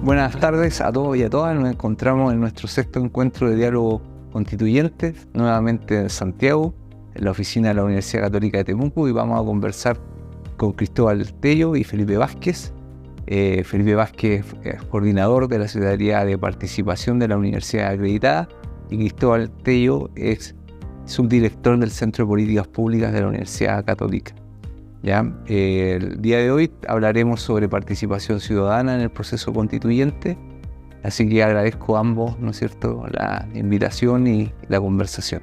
Buenas tardes a todos y a todas. Nos encontramos en nuestro sexto encuentro de diálogo constituyente, nuevamente en Santiago, en la oficina de la Universidad Católica de Temuco, y vamos a conversar con Cristóbal Tello y Felipe Vázquez. Felipe Vázquez es coordinador de la Secretaría de Participación de la Universidad Acreditada, y Cristóbal Tello es subdirector del Centro de Políticas Públicas de la Universidad Católica. El día de hoy hablaremos sobre participación ciudadana en el proceso constituyente, así que agradezco a ambos, ¿no es cierto?, la invitación y la conversación.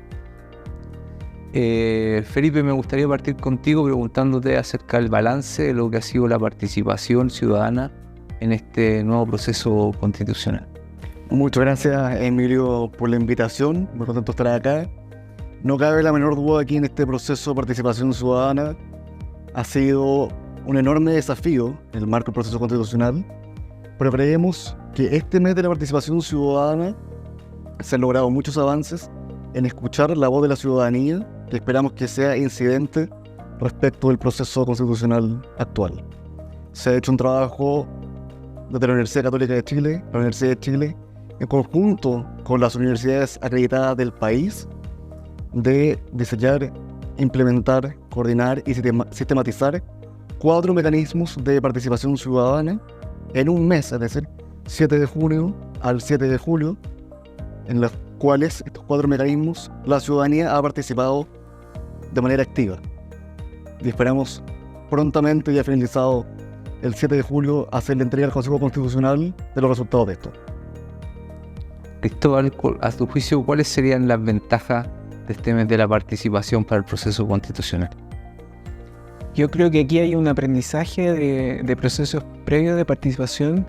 Felipe, me gustaría partir contigo preguntándote acerca del balance de lo que ha sido la participación ciudadana en este nuevo proceso constitucional. Muchas gracias, Emilio, por la invitación. Muy contento de estar acá. No cabe la menor duda aquí en este proceso de participación ciudadana. Ha sido un enorme desafío en el marco del proceso constitucional, pero creemos que este mes de la participación ciudadana se han logrado muchos avances en escuchar la voz de la ciudadanía, que esperamos que sea incidente respecto del proceso constitucional actual. Se ha hecho un trabajo desde la Universidad Católica de Chile, la Universidad de Chile, en conjunto con las universidades acreditadas del país, de diseñar, implementar, coordinar y sistematizar 4 mecanismos de participación ciudadana en un mes, es decir, 7 de junio al 7 de julio, en los cuales estos 4 mecanismos la ciudadanía ha participado de manera activa. Y esperamos prontamente, ya finalizado el 7 de julio, hacer la entrega al Consejo Constitucional de los resultados de esto. Cristóbal, a tu juicio, ¿cuáles serían las ventajas de este mes de la participación para el proceso constitucional? Yo creo que aquí hay un aprendizaje de procesos previos de participación,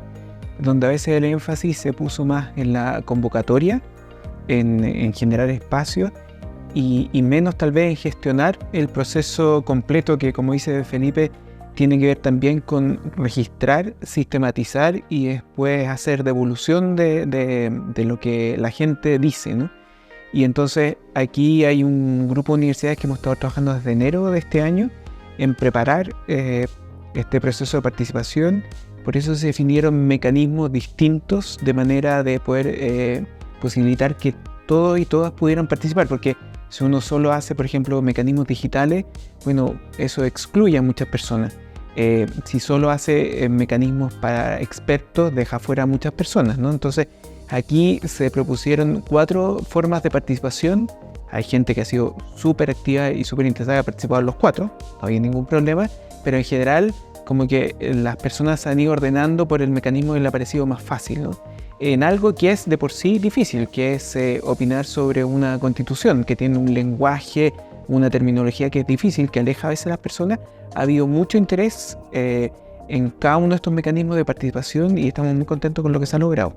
donde a veces el énfasis se puso más en la convocatoria, en generar espacios, y menos tal vez en gestionar el proceso completo que, como dice Felipe, tiene que ver también con registrar, sistematizar y después hacer devolución de lo que la gente dice, ¿no? Y entonces aquí hay un grupo de universidades que hemos estado trabajando desde enero de este año en preparar este proceso de participación. Por eso se definieron mecanismos distintos de manera de poder posibilitar que todos y todas pudieran participar, porque si uno solo hace, por ejemplo, mecanismos digitales, bueno, eso excluye a muchas personas. Si solo hace mecanismos para expertos, deja fuera a muchas personas, ¿no? Entonces, aquí se propusieron 4 formas de participación. Hay gente que ha sido súper activa y súper interesada, ha participado en los 4, no había ningún problema, pero en general como que las personas se han ido ordenando por el mecanismo que le ha parecido más fácil, ¿no? En algo que es de por sí difícil, que es opinar sobre una constitución, que tiene un lenguaje, una terminología que es difícil, que aleja a veces a las personas. Ha habido mucho interés en cada uno de estos mecanismos de participación y estamos muy contentos con lo que se ha logrado.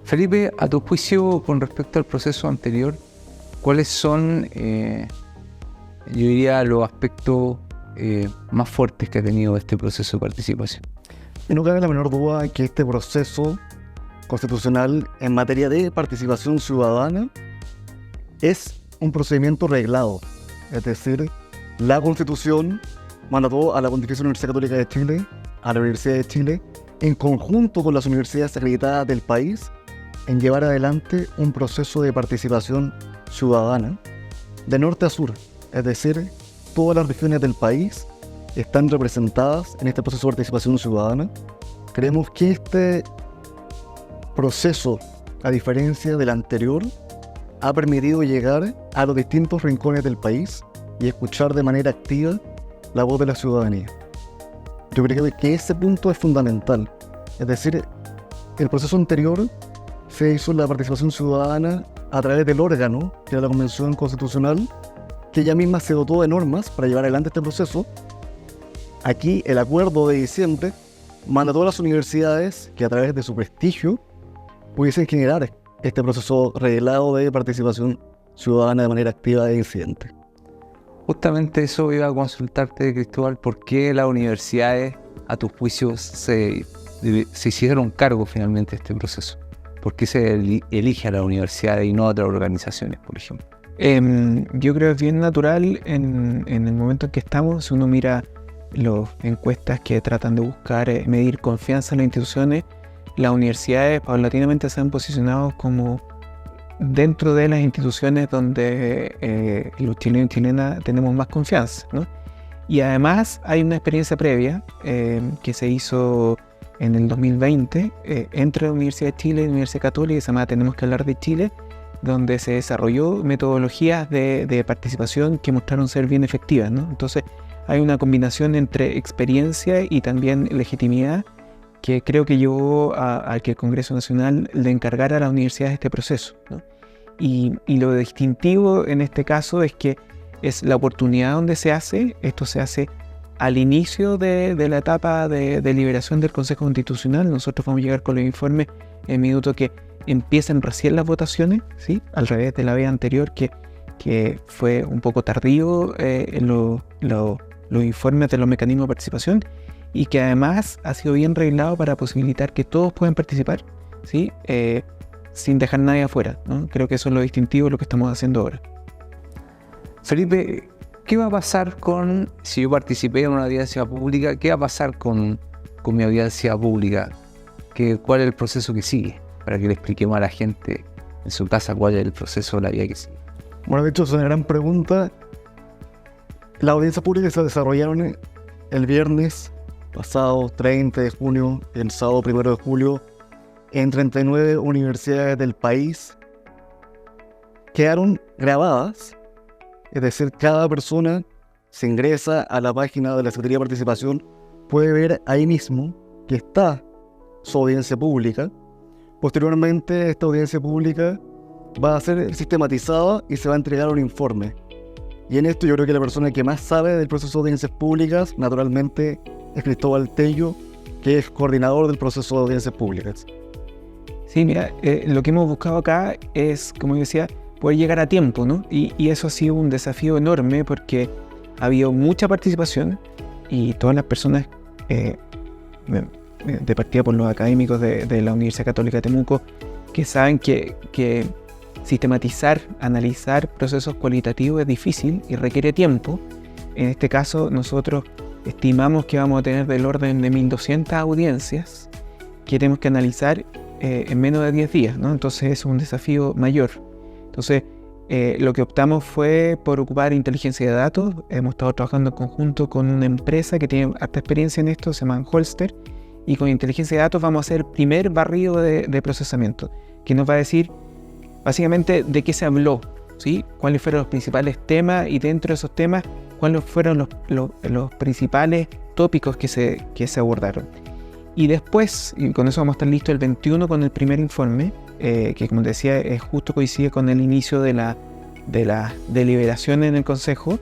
Felipe, a tu juicio, con respecto al proceso anterior, ¿cuáles son, yo diría, los aspectos más fuertes que ha tenido este proceso de participación? Y no cabe la menor duda que este proceso constitucional en materia de participación ciudadana es un procedimiento reglado. Es decir, la Constitución mandató a la Pontificia Universidad Católica de Chile, a la Universidad de Chile, en conjunto con las universidades acreditadas del país, en llevar adelante un proceso de participación ciudadana de norte a sur. Es decir, todas las regiones del país están representadas en este proceso de participación ciudadana. Creemos que este proceso, a diferencia del anterior, ha permitido llegar a los distintos rincones del país y escuchar de manera activa la voz de la ciudadanía. Yo creo que ese punto es fundamental. Es decir, el proceso anterior se hizo la participación ciudadana a través del órgano, que era la Convención Constitucional, que ella misma se dotó de normas para llevar adelante este proceso. Aquí el acuerdo de diciembre manda a todas las universidades que a través de su prestigio pudiesen generar este proceso reglado de participación ciudadana de manera activa e incidente. Justamente eso iba a consultarte, Cristóbal, ¿por qué las universidades, a tus juicios, se hicieron cargo finalmente de este proceso? ¿Por qué se elige a las universidades y no a otras organizaciones, por ejemplo? Yo creo que es bien natural en el momento en que estamos. Si uno mira las encuestas que tratan de buscar medir confianza en las instituciones, las universidades paulatinamente se han posicionado como dentro de las instituciones donde los chilenos y chilenas tenemos más confianza, ¿no? Y además hay una experiencia previa que se hizo en el 2020 entre la Universidad de Chile y la Universidad Católica, que se llama Tenemos que hablar de Chile, donde se desarrolló metodologías de participación que mostraron ser bien efectivas, ¿no? Entonces hay una combinación entre experiencia y también legitimidad que creo que llevó a que el Congreso Nacional le encargara a las universidades este proceso, ¿no? Y lo distintivo en este caso es que es la oportunidad donde se hace, esto se hace al inicio de la etapa de deliberación del Consejo Constitucional. Nosotros vamos a llegar con los informes en el minuto que empiezan recién las votaciones, ¿sí? Al revés de la vez anterior que fue un poco tardío los informes de los mecanismos de participación, y que además ha sido bien reglado para posibilitar que todos puedan participar, ¿sí? Sin dejar nadie afuera, ¿no? Creo que eso es lo distintivo de lo que estamos haciendo ahora. Felipe, ¿qué va a pasar si yo participé en una audiencia pública? ¿Qué va a pasar con mi audiencia pública? ¿Cuál es el proceso que sigue? Para que le expliquemos a la gente en su casa cuál es el proceso de la vía que sigue. Bueno, de hecho es una gran pregunta. Las audiencias públicas se desarrollaron el viernes pasado 30 de junio y el sábado 1 de julio en 39 universidades del país. Quedaron grabadas, es decir, cada persona se ingresa a la página de la Secretaría de Participación, puede ver ahí mismo que está su audiencia pública. Posteriormente, esta audiencia pública va a ser sistematizada y se va a entregar un informe. Y en esto yo creo que la persona que más sabe del proceso de audiencias públicas, naturalmente, es Cristóbal Tello, que es coordinador del proceso de audiencias públicas. Sí, mira, lo que hemos buscado acá es, como yo decía, poder llegar a tiempo, ¿no? Y eso ha sido un desafío enorme porque ha habido mucha participación y todas las personas, de partida por los académicos de la Universidad Católica de Temuco, que saben que sistematizar, analizar procesos cualitativos es difícil y requiere tiempo. En este caso, nosotros estimamos que vamos a tener del orden de 1.200 audiencias que tenemos que analizar en menos de 10 días, ¿no? Entonces es un desafío mayor. Entonces, lo que optamos fue por ocupar inteligencia de datos. Hemos estado trabajando en conjunto con una empresa que tiene harta experiencia en esto, se llama Holster, y con inteligencia de datos vamos a hacer el primer barrido de procesamiento, que nos va a decir básicamente de qué se habló, ¿sí? Cuáles fueron los principales temas y dentro de esos temas, cuáles fueron los principales tópicos que se abordaron. Y después, y con eso vamos a estar listos el 21 con el primer informe, que como te decía, justo coincide con el inicio de la deliberación en el Consejo.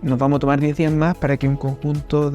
Nos vamos a tomar 10 días más para que un conjunto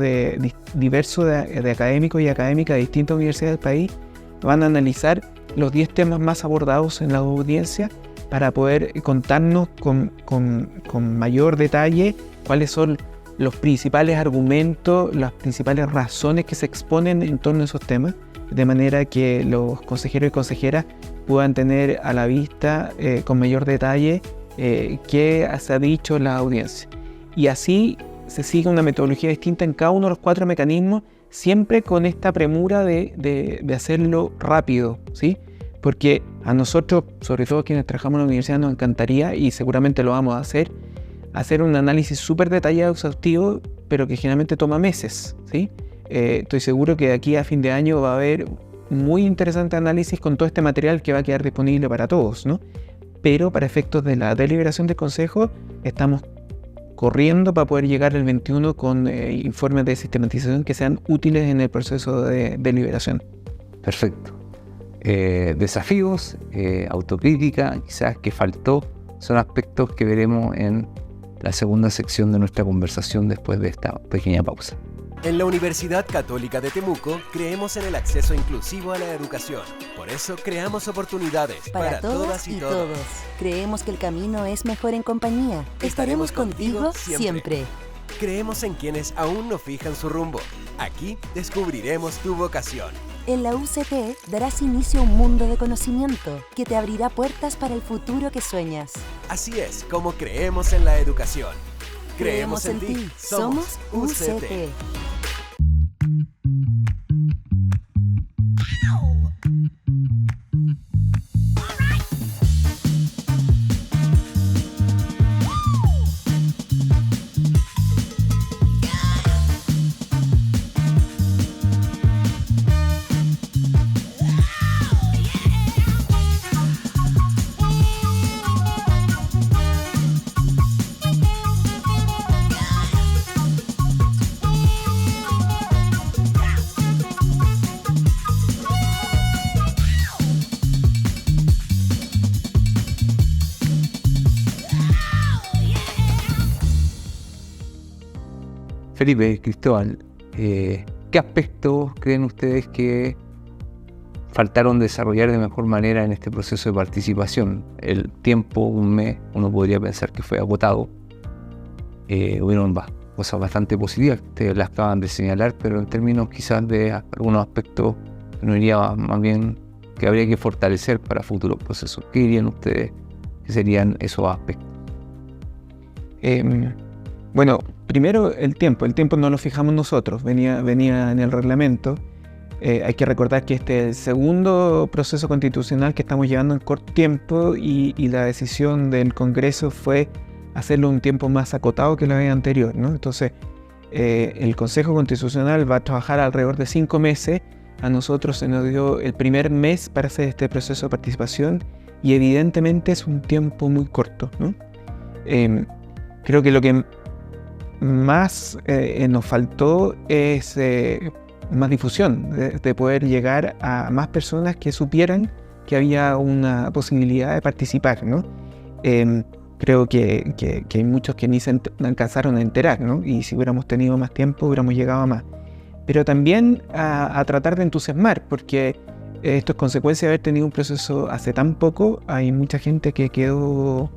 diverso de académicos y académicas de distintas universidades del país van a analizar los 10 temas más abordados en la audiencia para poder contarnos con mayor detalle cuáles son los principales argumentos, las principales razones que se exponen en torno a esos temas, de manera que los consejeros y consejeras puedan tener a la vista con mayor detalle qué se ha dicho en la audiencia. Y así se sigue una metodología distinta en cada uno de los 4 mecanismos, siempre con esta premura de hacerlo rápido, ¿sí? Porque a nosotros, sobre todo quienes trabajamos en la universidad, nos encantaría, y seguramente lo vamos a hacer un análisis súper detallado, exhaustivo, pero que generalmente toma meses, ¿sí? Estoy seguro que de aquí a fin de año va a haber muy interesante análisis con todo este material que va a quedar disponible para todos, ¿no? Pero para efectos de la deliberación del Consejo, estamos corriendo para poder llegar el 21 con informes de sistematización que sean útiles en el proceso de deliberación. Perfecto. Desafíos, autocrítica, quizás que faltó, son aspectos que veremos en la segunda sección de nuestra conversación después de esta pequeña pausa. En la Universidad Católica de Temuco creemos en el acceso inclusivo a la educación. Por eso creamos oportunidades para todas y todos. Creemos que el camino es mejor en compañía. Estaremos contigo siempre. Creemos en quienes aún no fijan su rumbo. Aquí descubriremos tu vocación. En la UCT darás inicio a un mundo de conocimiento que te abrirá puertas para el futuro que sueñas. Así es como creemos en la educación. Creemos en ti. Somos UCT. Felipe, Cristóbal, ¿qué aspectos creen ustedes que faltaron desarrollar de mejor manera en este proceso de participación? El tiempo, un mes, uno podría pensar que fue agotado. Hubieron cosas bastante positivas que ustedes las acaban de señalar, pero en términos quizás de algunos aspectos, uno diría más bien que habría que fortalecer para futuros procesos. ¿Qué dirían ustedes que serían esos aspectos? Bueno, primero el tiempo no lo fijamos nosotros, venía en el reglamento. Hay que recordar que este es el segundo proceso constitucional que estamos llevando en corto tiempo y la decisión del Congreso fue hacerlo un tiempo más acotado que la vez anterior, ¿no? Entonces, el Consejo Constitucional va a trabajar alrededor de 5 meses. A nosotros se nos dio el primer mes para hacer este proceso de participación y evidentemente es un tiempo muy corto, ¿no? Creo que lo que más nos faltó es más difusión, de poder llegar a más personas que supieran que había una posibilidad de participar, ¿no? Creo que hay muchos que ni se alcanzaron a enterar, ¿no? Y si hubiéramos tenido más tiempo, hubiéramos llegado a más. Pero también a tratar de entusiasmar, porque esto es consecuencia de haber tenido un proceso hace tan poco. Hay mucha gente que quedó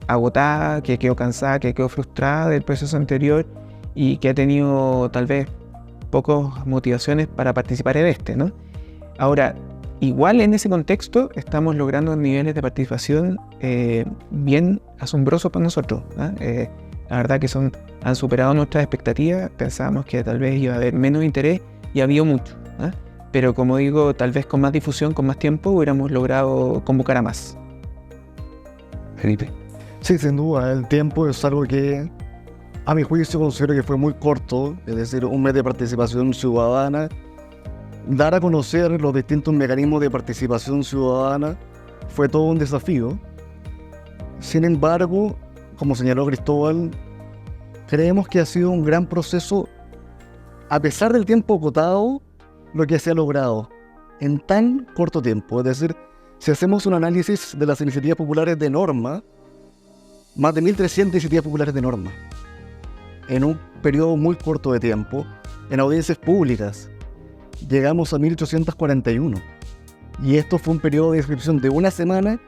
agotada, que quedó cansada, que quedó frustrada del proceso anterior y que ha tenido tal vez pocas motivaciones para participar en este, ¿no? Ahora, igual en ese contexto estamos logrando niveles de participación bien asombrosos para nosotros, ¿no? La verdad que han superado nuestras expectativas. Pensábamos que tal vez iba a haber menos interés y ha habido mucho, ¿no? Pero como digo, tal vez con más difusión, con más tiempo, hubiéramos logrado convocar a más. Felipe. Sí, sin duda, el tiempo es algo que a mi juicio considero que fue muy corto, es decir, un mes de participación ciudadana. Dar a conocer los distintos mecanismos de participación ciudadana fue todo un desafío. Sin embargo, como señaló Cristóbal, creemos que ha sido un gran proceso, a pesar del tiempo acotado, lo que se ha logrado en tan corto tiempo. Es decir, si hacemos un análisis de las iniciativas populares de norma, más de 1.300 iniciativas populares de norma, en un periodo muy corto de tiempo, en audiencias públicas, llegamos a 1.841. Y esto fue un periodo de inscripción de una semana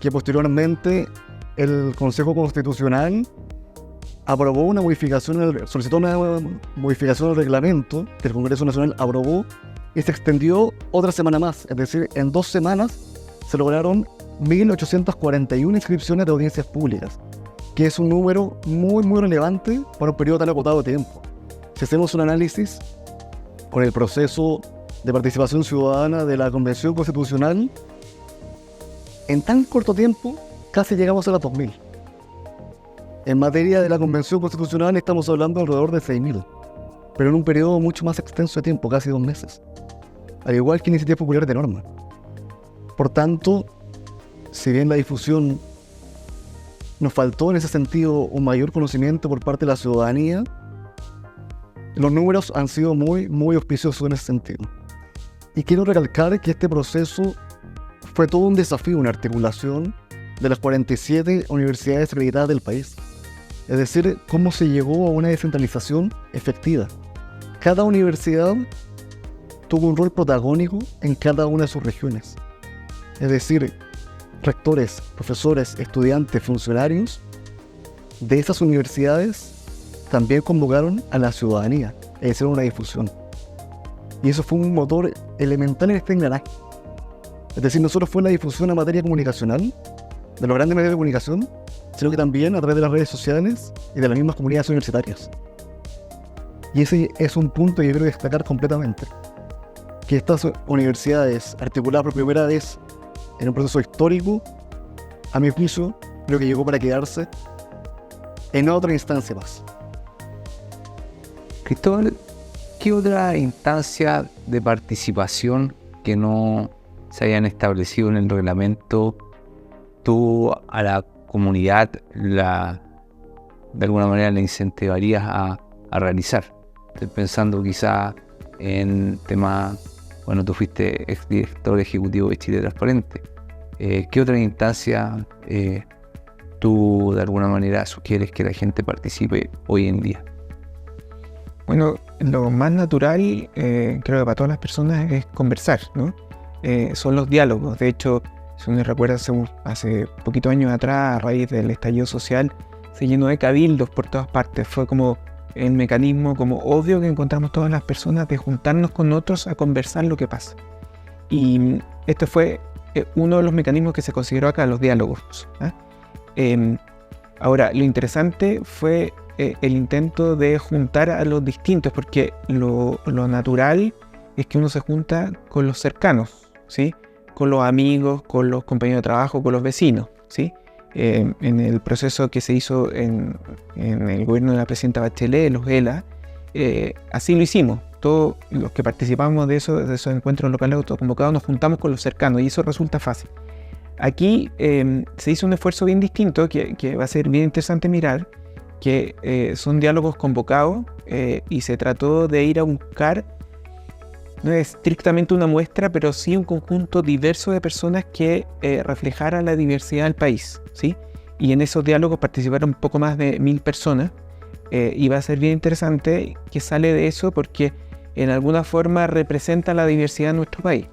que posteriormente el Consejo Constitucional aprobó una modificación, solicitó una modificación del reglamento que el Congreso Nacional aprobó y se extendió otra semana más. Es decir, en 2 semanas se lograron 1.841 inscripciones de audiencias públicas, que es un número muy relevante para un periodo tan acotado de tiempo. Si hacemos un análisis con el proceso de participación ciudadana de la Convención Constitucional, en tan corto tiempo casi llegamos a las 2.000. En materia de la Convención Constitucional estamos hablando alrededor de 6.000, pero en un periodo mucho más extenso de tiempo, casi 2 meses, al igual que iniciativas populares de norma. Por tanto, si bien la difusión nos faltó en ese sentido un mayor conocimiento por parte de la ciudadanía, los números han sido muy auspiciosos en ese sentido. Y quiero recalcar que este proceso fue todo un desafío, una articulación de las 47 universidades acreditadas del país. Es decir, cómo se llegó a una descentralización efectiva. Cada universidad tuvo un rol protagónico en cada una de sus regiones. Es decir, rectores, profesores, estudiantes, funcionarios de esas universidades también convocaron a la ciudadanía e hicieron una difusión. Y eso fue un motor elemental en este engranaje. Es decir, no solo fue la difusión a materia comunicacional, de los grandes medios de comunicación, sino que también a través de las redes sociales y de las mismas comunidades universitarias. Y ese es un punto que yo quiero destacar completamente. Que estas universidades, articuladas por primera vez en un proceso histórico, a mi juicio, creo que llegó para quedarse en otra instancia más. Cristóbal, ¿qué otra instancia de participación que no se hayan establecido en el reglamento tú a la comunidad de alguna manera la incentivarías a realizar? Estoy pensando quizá en temas, bueno, tú fuiste exdirector ejecutivo de Chile Transparente. ¿Qué otra instancia tú de alguna manera sugieres que la gente participe hoy en día? Bueno, lo más natural, creo que para todas las personas, es conversar, ¿no? Son los diálogos. De hecho, si uno recuerda, hace poquitos años atrás, a raíz del estallido social, se llenó de cabildos por todas partes. Fue como el mecanismo como obvio que encontramos todas las personas de juntarnos con otros a conversar lo que pasa. Y este fue uno de los mecanismos que se consideró acá, los diálogos. Ahora, lo interesante fue el intento de juntar a los distintos, porque lo natural es que uno se junta con los cercanos, ¿sí? Con los amigos, con los compañeros de trabajo, con los vecinos, ¿sí? En el proceso que se hizo en el gobierno de la presidenta Bachelet, los ELA, así lo hicimos. Todos los que participamos de esos encuentros locales autoconvocados nos juntamos con los cercanos y eso resulta fácil. Aquí se hizo un esfuerzo bien distinto que va a ser bien interesante mirar, que son diálogos convocados y se trató de ir a buscar, no es estrictamente una muestra, pero sí un conjunto diverso de personas que reflejara la diversidad del país, ¿sí? Y en esos diálogos participaron un poco más de 1000 personas y va a ser bien interesante que sale de eso porque en alguna forma representa la diversidad de nuestro país.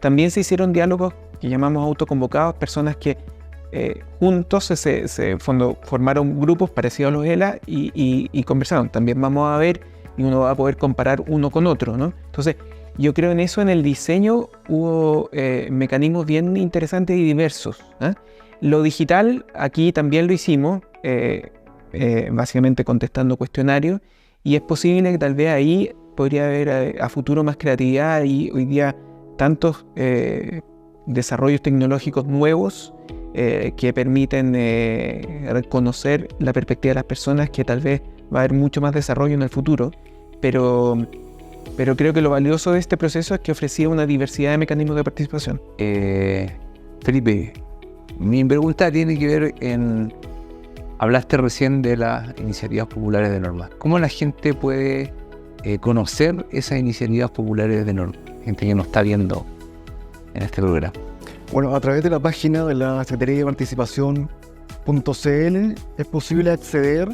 También se hicieron diálogos que llamamos autoconvocados, personas que juntos se formaron grupos parecidos a los ELA y conversaron. También vamos a ver y uno va a poder comparar uno con otro, ¿no? Entonces, yo creo en eso, en el diseño hubo mecanismos bien interesantes y diversos. Lo digital, aquí también lo hicimos, básicamente contestando cuestionarios, y es posible que tal vez ahí podría haber a futuro más creatividad y hoy día tantos desarrollos tecnológicos nuevos que permiten reconocer la perspectiva de las personas, que tal vez va a haber mucho más desarrollo en el futuro, pero creo que lo valioso de este proceso es que ofrecía una diversidad de mecanismos de participación. Felipe, mi pregunta tiene que ver hablaste recién de las iniciativas populares de norma. ¿Cómo la gente puede conocer esas iniciativas populares de norma? Gente que nos está viendo en este programa. Bueno, a través de la página de la Secretaría de Participación.cl es posible acceder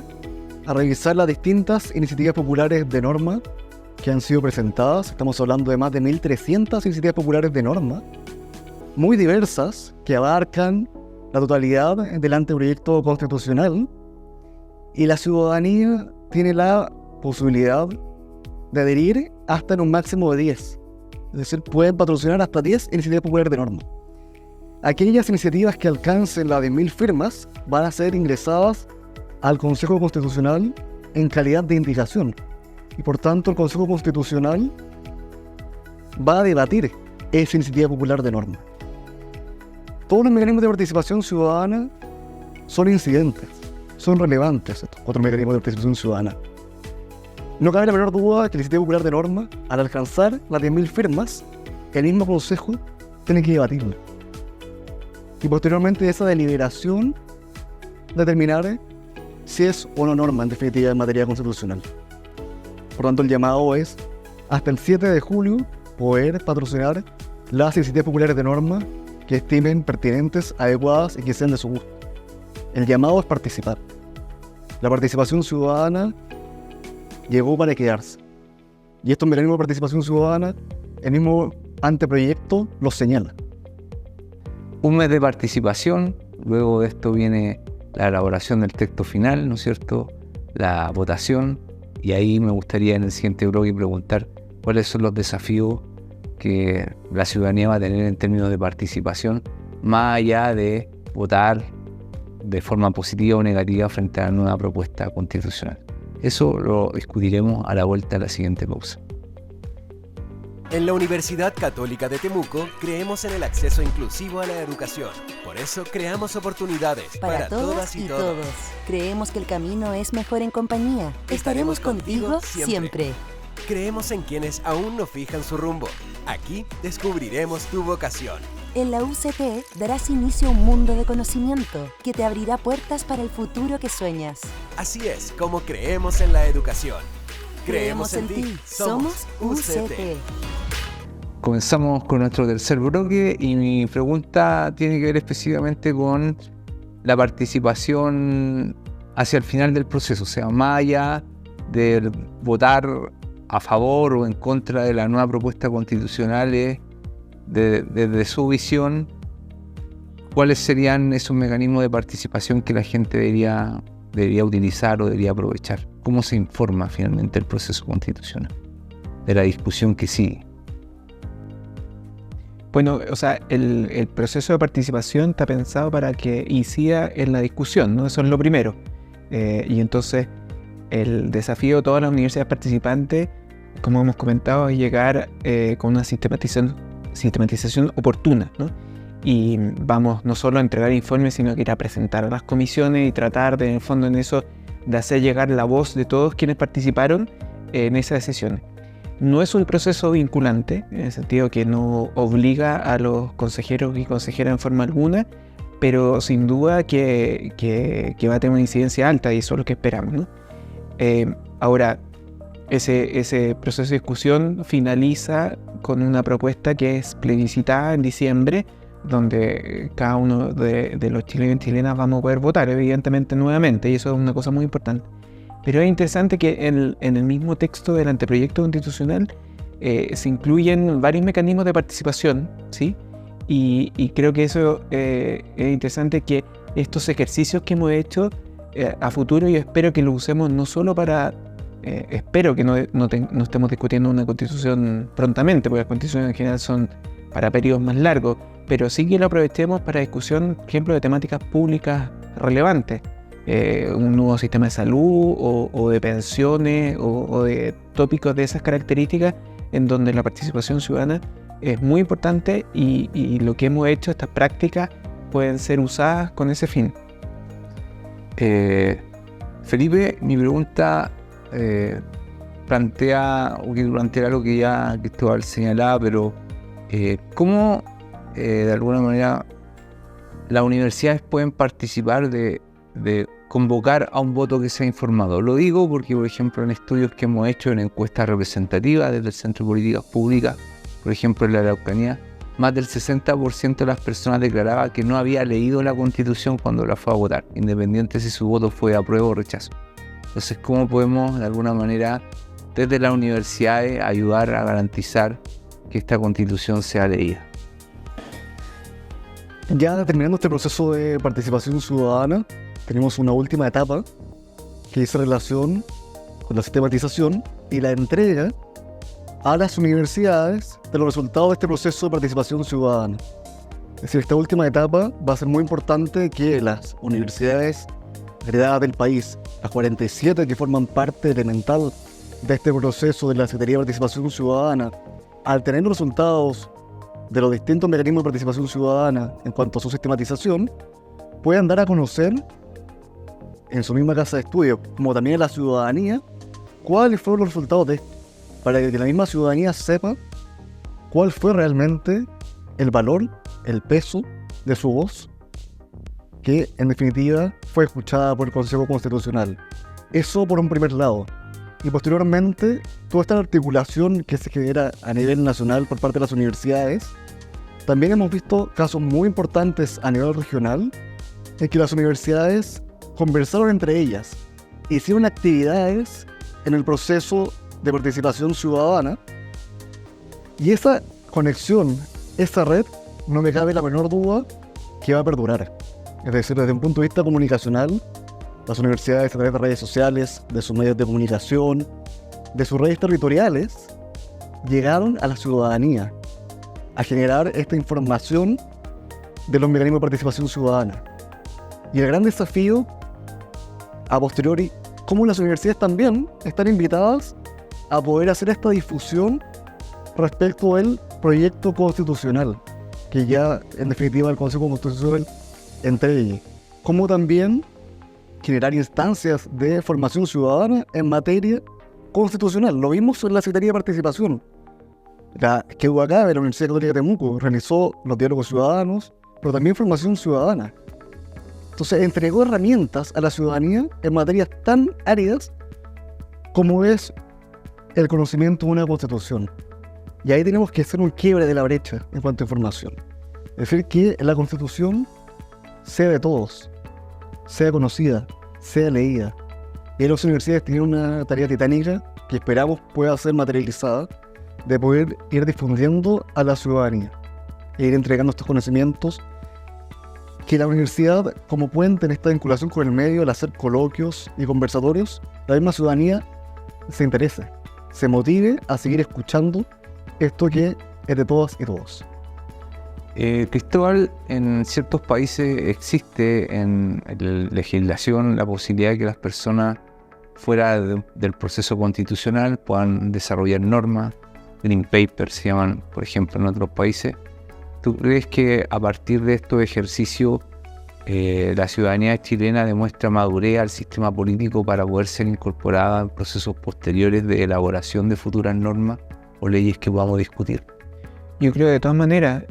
a revisar las distintas iniciativas populares de norma que han sido presentadas. Estamos hablando de más de 1300 iniciativas populares de norma, muy diversas, que abarcan la totalidad del anteproyecto constitucional, y la ciudadanía tiene la posibilidad de adherir hasta en un máximo de 10. Es decir, pueden patrocinar hasta 10 iniciativas populares de norma. Aquellas iniciativas que alcancen las 10.000 firmas van a ser ingresadas al Consejo Constitucional en calidad de indicación. Y por tanto el Consejo Constitucional va a debatir esa iniciativa popular de norma. Todos los mecanismos de participación ciudadana son incidentes, son relevantes, estos 4 mecanismos de participación ciudadana. No cabe la menor duda que la iniciativa popular de norma, al alcanzar las 10.000 firmas, el mismo Consejo tiene que debatirla. Y posteriormente de esa deliberación determinar si es o no norma en definitiva en materia constitucional. Por tanto, el llamado es hasta el 7 de julio poder patrocinar las iniciativas populares de norma que estimen pertinentes, adecuadas y que sean de su gusto. El llamado es participar. La participación ciudadana llegó para quedarse. Y estos mecanismos de participación ciudadana, el mismo anteproyecto los señala. Un mes de participación, luego de esto viene la elaboración del texto final, ¿no es cierto? La votación, y ahí me gustaría en el siguiente bloque preguntar cuáles son los desafíos que la ciudadanía va a tener en términos de participación, más allá de votar de forma positiva o negativa frente a la nueva propuesta constitucional. Eso lo discutiremos a la vuelta de la siguiente pausa. En la Universidad Católica de Temuco creemos en el acceso inclusivo a la educación. Por eso creamos oportunidades para todas y todos. Creemos que el camino es mejor en compañía. Estaremos contigo siempre. Creemos en quienes aún no fijan su rumbo. Aquí descubriremos tu vocación. En la UCT darás inicio a un mundo de conocimiento que te abrirá puertas para el futuro que sueñas. Así es como creemos en la educación. Creemos en ti. Somos UCT. Comenzamos con nuestro tercer bloque y mi pregunta tiene que ver específicamente con la participación hacia el final del proceso, o sea, más allá de votar a favor o en contra de la nueva propuesta constitucional es, desde su visión, cuáles serían esos mecanismos de participación que la gente debería utilizar o debería aprovechar. ¿Cómo se informa finalmente el proceso constitucional de la discusión que sigue? Bueno, o sea, el proceso de participación está pensado para que incida en la discusión, ¿no? Eso es lo primero. Y entonces el desafío de todas las universidades participantes, como hemos comentado, es llegar con una sistematización oportuna, ¿no? Y vamos no solo a entregar informes, sino que ir a presentar a las comisiones y tratar de, en el fondo, en eso, de hacer llegar la voz de todos quienes participaron en esas sesiones. No es un proceso vinculante, en el sentido que no obliga a los consejeros y consejeras en forma alguna, pero sin duda que va a tener una incidencia alta, y eso es lo que esperamos, ¿no? Ahora, ese proceso de discusión finaliza con una propuesta que es plebiscitada en diciembre, donde cada uno de los chilenos y chilenas vamos a poder votar, evidentemente, nuevamente, y eso es una cosa muy importante. Pero es interesante que en el mismo texto del anteproyecto constitucional se incluyen varios mecanismos de participación, ¿sí? Y creo que eso es interesante, que estos ejercicios que hemos hecho a futuro, yo espero que los usemos no solo para... espero que no estemos discutiendo una constitución prontamente, porque las constituciones en general son para periodos más largos, pero sí que lo aprovechemos para discusión, por ejemplo, de temáticas públicas relevantes. Un nuevo sistema de salud o de pensiones o de tópicos de esas características, en donde la participación ciudadana es muy importante, y lo que hemos hecho, estas prácticas, pueden ser usadas con ese fin. Felipe, mi pregunta plantea algo que ya Cristóbal señalaba, pero ¿cómo de alguna manera las universidades pueden participar de convocar a un voto que sea informado? Lo digo porque, por ejemplo, en estudios que hemos hecho en encuestas representativas desde el Centro de Políticas Públicas, por ejemplo en la Araucanía, más del 60% de las personas declaraba que no había leído la Constitución cuando la fue a votar, independiente si su voto fue apruebo o rechazo. Entonces, ¿cómo podemos de alguna manera desde las universidades ayudar a garantizar que esta Constitución sea leída? Ya terminando este proceso de participación ciudadana, tenemos una última etapa que dice relación con la sistematización y la entrega a las universidades de los resultados de este proceso de participación ciudadana. Es decir, esta última etapa va a ser muy importante que las universidades heredadas del país, las 47 que forman parte elemental de este proceso de la Secretaría de Participación Ciudadana, al tener los resultados de los distintos mecanismos de participación ciudadana en cuanto a su sistematización, puedan dar a conocer en su misma casa de estudio, como también a la ciudadanía, cuáles fueron los resultados de esto, para que la misma ciudadanía sepa cuál fue realmente el valor, el peso de su voz, que en definitiva fue escuchada por el Consejo Constitucional. Eso por un primer lado. Y posteriormente, toda esta articulación que se genera a nivel nacional por parte de las universidades. También hemos visto casos muy importantes a nivel regional, en que las universidades conversaron entre ellas, hicieron actividades en el proceso de participación ciudadana, y esa conexión, esa red, no me cabe la menor duda que va a perdurar. Es decir, desde un punto de vista comunicacional, las universidades, a través de redes sociales, de sus medios de comunicación, de sus redes territoriales, llegaron a la ciudadanía a generar esta información de los mecanismos de participación ciudadana. Y el gran desafío, a posteriori, cómo las universidades también están invitadas a poder hacer esta difusión respecto del proyecto constitucional, que ya en definitiva el Consejo Constitucional entregue, como también generar instancias de formación ciudadana en materia constitucional. Lo vimos en la Secretaría de Participación. Que UACAB, la Universidad Católica de Temuco, realizó los diálogos ciudadanos, pero también formación ciudadana. Entonces entregó herramientas a la ciudadanía en materias tan áridas como es el conocimiento de una constitución. Y ahí tenemos que hacer un quiebre de la brecha en cuanto a información. Es decir, que la constitución sea de todos, sea conocida, sea leída, Y las universidades tienen una tarea titánica que esperamos pueda ser materializada, de poder ir difundiendo a la ciudadanía e ir entregando estos conocimientos que la universidad, como puente en esta vinculación con el medio, al hacer coloquios y conversatorios, la misma ciudadanía se interese, se motive a seguir escuchando esto que es de todas y todos. Cristóbal, en ciertos países existe en la legislación la posibilidad de que las personas fuera del proceso constitucional puedan desarrollar normas, green papers se llaman, por ejemplo, en otros países. ¿Tú crees que a partir de estos ejercicios la ciudadanía chilena demuestra madurez al sistema político para poder ser incorporada en procesos posteriores de elaboración de futuras normas o leyes que podamos discutir? Yo creo de todas maneras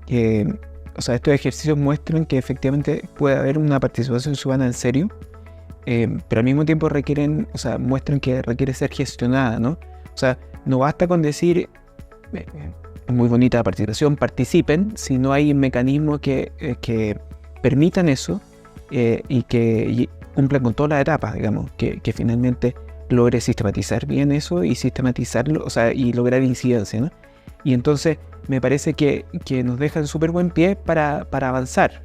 estos ejercicios muestran que efectivamente puede haber una participación ciudadana en serio, pero al mismo tiempo muestran que requiere ser gestionada, ¿no? O sea, no basta con decir muy bonita la participación, participen, si no hay mecanismos que permitan eso y que cumplan con todas las etapas, digamos, que finalmente logre sistematizar bien eso y sistematizarlo, y lograr incidencia, ¿no? Y entonces me parece que nos dejan súper buen pie para avanzar.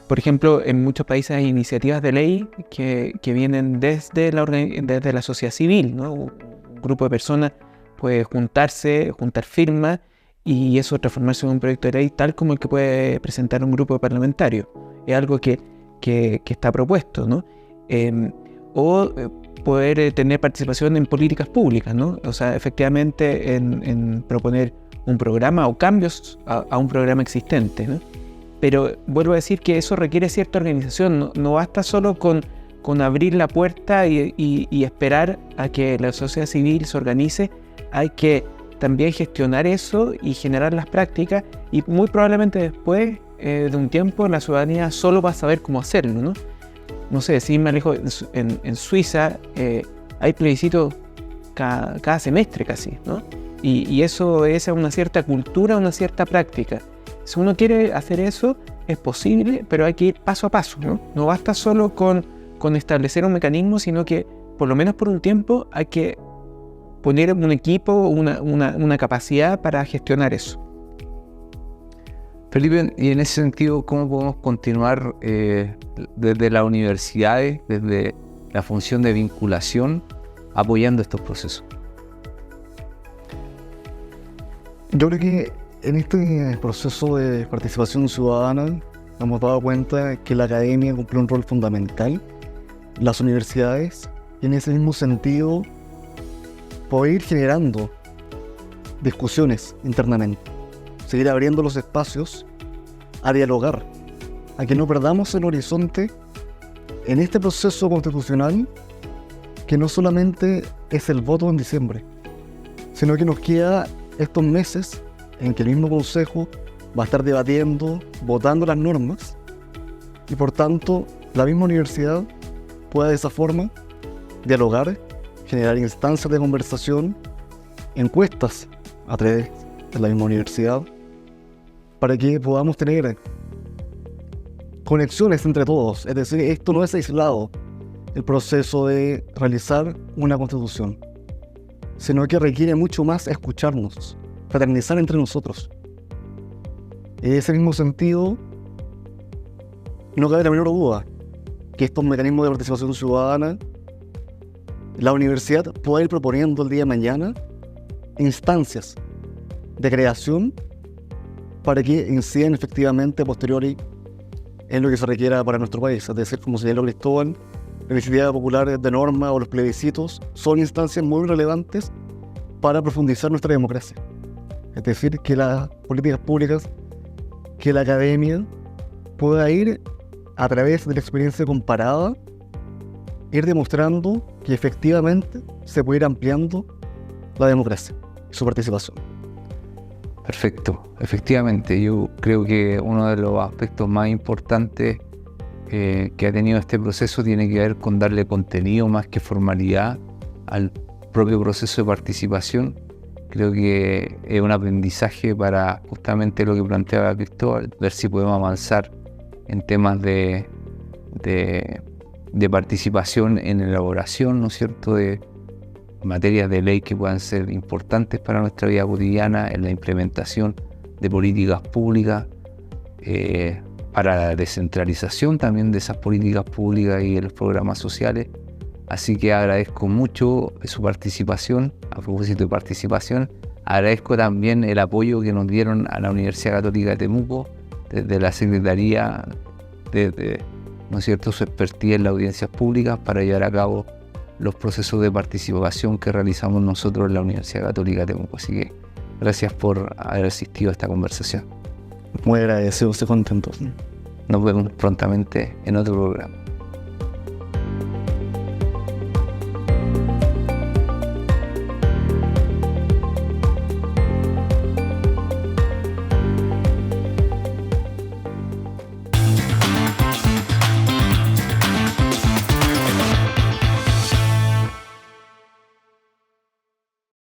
Por ejemplo, en muchos países hay iniciativas de ley que vienen desde la sociedad civil, ¿no? Un grupo de personas puede juntar firmas y eso transformarse en un proyecto de ley tal como el que puede presentar un grupo parlamentario. Es algo que está propuesto, ¿no? O poder tener participación en políticas públicas, ¿no? O sea, efectivamente en proponer un programa o cambios a un programa existente, ¿no? Pero vuelvo a decir que eso requiere cierta organización, no basta solo con abrir la puerta y esperar a que la sociedad civil se organice. Hay que también gestionar eso y generar las prácticas y muy probablemente después de un tiempo la ciudadanía solo va a saber cómo hacerlo, ¿no? No sé, si me alejo, en Suiza hay plebiscitos cada semestre casi, ¿no? Y eso es una cierta cultura, una cierta práctica. Si uno quiere hacer eso, es posible, pero hay que ir paso a paso, ¿no? No basta solo con establecer un mecanismo, sino que por lo menos por un tiempo hay que poner un equipo, una capacidad para gestionar eso. Felipe, y en ese sentido, ¿cómo podemos continuar desde las universidades, desde la función de vinculación, apoyando estos procesos? Yo creo que en este proceso de participación ciudadana nos hemos dado cuenta que la academia cumple un rol fundamental, las universidades, y en ese mismo sentido poder ir generando discusiones internamente, seguir abriendo los espacios a dialogar, a que no perdamos el horizonte en este proceso constitucional que no solamente es el voto en diciembre, sino que nos queda estos meses en que el mismo Consejo va a estar debatiendo, votando las normas y por tanto la misma universidad pueda de esa forma dialogar, generar instancias de conversación, encuestas a través de la misma universidad para que podamos tener conexiones entre todos. Es decir, esto no es aislado, el proceso de realizar una constitución, sino que requiere mucho más escucharnos, fraternizar entre nosotros. En ese mismo sentido, no cabe la menor duda que estos mecanismos de participación ciudadana, la universidad puede ir proponiendo el día de mañana instancias de creación para que incidan efectivamente a posteriori en lo que se requiera para nuestro país. Es decir, como señaló Cristóbal, la iniciativa popular de norma o los plebiscitos son instancias muy relevantes para profundizar nuestra democracia. Es decir, que las políticas públicas, que la academia pueda ir a través de la experiencia comparada, ir demostrando que efectivamente se puede ir ampliando la democracia y su participación. Perfecto, efectivamente, yo creo que uno de los aspectos más importantes que ha tenido este proceso tiene que ver con darle contenido más que formalidad al propio proceso de participación. Creo que es un aprendizaje para justamente lo que planteaba Cristóbal, ver si podemos avanzar en temas de de participación en elaboración, ¿no es cierto?, de materias de ley que puedan ser importantes para nuestra vida cotidiana, en la implementación de políticas públicas, para la descentralización también de esas políticas públicas y de los programas sociales. Así que agradezco mucho su participación. A propósito de participación, agradezco también el apoyo que nos dieron a la Universidad Católica de Temuco, desde la Secretaría, desde, ¿no es cierto?, su expertise en las audiencias públicas para llevar a cabo los procesos de participación que realizamos nosotros en la Universidad Católica de Temuco. Así que gracias por haber asistido a esta conversación. Muy agradecidos y contentos. Nos vemos prontamente en otro programa.